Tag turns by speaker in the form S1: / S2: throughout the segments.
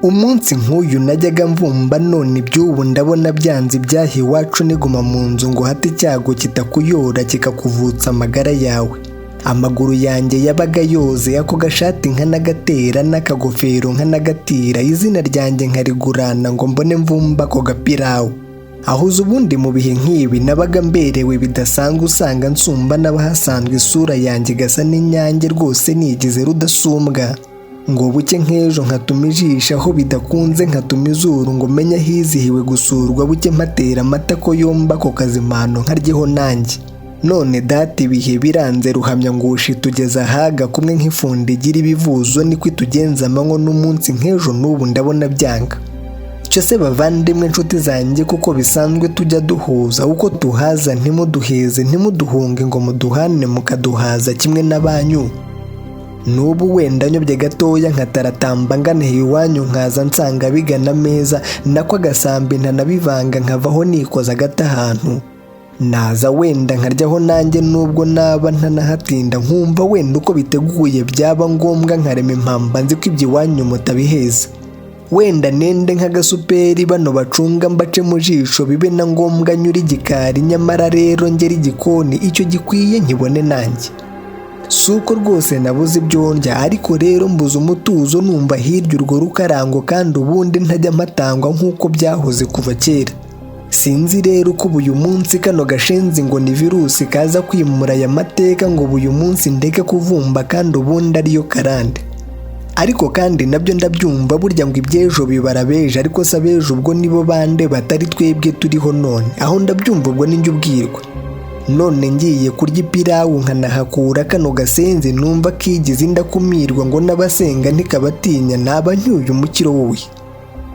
S1: Umunsi nk'uyu najyaga mvumba none iby'ubu ndabona byanze ibyaha iwacu niguma mu nzu ngo hate icyago kitakuyora kikakuvutsa amagara yawe. Amaguru yanjye yabaga yoze, ako gashati nkanagatera n'akagofero nkanagatira, izina ryanjye nkarigurana ngo mbone mvumba ako gapirawe. Ahuze ubundi mu bihe nk'ibi nabaga mberewe bidasanzwe, usanga nsumba n'abahasanzwe isura yanjye gasa n'inyange rwose nigize rudasumbwa. Ngo buke nk'ejo nkatuma ijisho aho bidakunze nkatuma izuru ngo menye hizihiwe gusurwa, buke mpatera amata ko yomba ako kazimano nkaryeho nanjye. None data ibihe biranze ruhamya ngushi tugeza ahaga kumwe nk'ifundi igira ibivuzo, niko itugenza amanywa n'umunsi nk'ejo n'ubu ndabona byanga. Cyo se bavandimwe nshuti zanjye kuko bisanzwe tujya duhuza, uko tuhaza ntimuduheze ntimuduhunge ngo muduhane mukaduhaza kimwe n'abanyu. N'ubu wenda nyobye gatoya nkataratamba ngana iwanyu nkaza nsanga bigana meza, nako agasambi ntanabivanga nkavaho nikoza agata ahantu. Naza wenda nkaryaho nanjye nubwo naba ntanahatinda, nkumva wenda uko biteguye byaba ngombwa nkarema impamba nzi ko iby'iwanyu mutabiheza. Wenda nende nk'agasuperi bano bacunga mbace mu jisho bibe na ngombwa nyuri igikari, nyamara rero ngera igikoni icyo gikwiye nkibone nanjye. Suko rwose nabuze ibyo ndya, ariko rero mbuze umutuzo numva hirya urwo rukarango, kandi ubundi ntajya mpatangwa nk'uko byahoze kuva kera. Sinzi rero ko uyu munsi kano gashenzi ngo ni virusi kaza kwimura aya mateka ngo uyu munsi ndeke kuvumba kandi ubundi ariyo karande. Ariko kandi nabyo ndabyumva burya ngo iby'ejo bibara beje, ariko se abejo ubwo nibo bande batari twebwe turiho none? Aho ndabyumva ubwo ninjye ubwirwa. None ngiye kurya ipirawu nkanahakura kano gasenzi numva kigize indakumirwa ngo n'abasenga ntikabatinya, naba ncyuye umukiro wowe.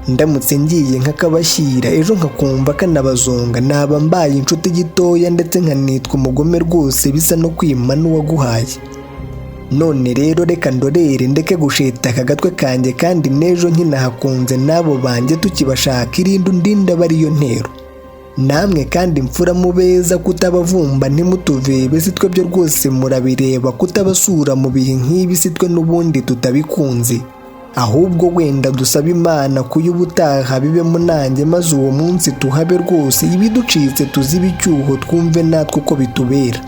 S1: Ndamutse ngiye nkakabashyira ejo nkakumva kanabazonga, naba mbaye inshuti gitoya ndetse nkanitwa umugome rwose, bisa no kwima n'uwaguhaye. None rero reka ndorere ndeke gusheta aka gatwe kanjye, kandi n'ejo nkinahakunze n'abo banjye tukibashaka irindi undinda bariyo ntero. Namwe kandi mfura mubeza kutabavumba ntimutuvebe, sitwe byo rwose murabireba, kutabasura mu bihe nk'ibi sitwe n'ubundi tutabikunze. Ahubwo wenda dusaba Imana kuyubutaha bibemo nanjye, maze uwo munsi tuhabe rwose, ibiducitse tuzibe icyuho twumve natwe uko bitubera.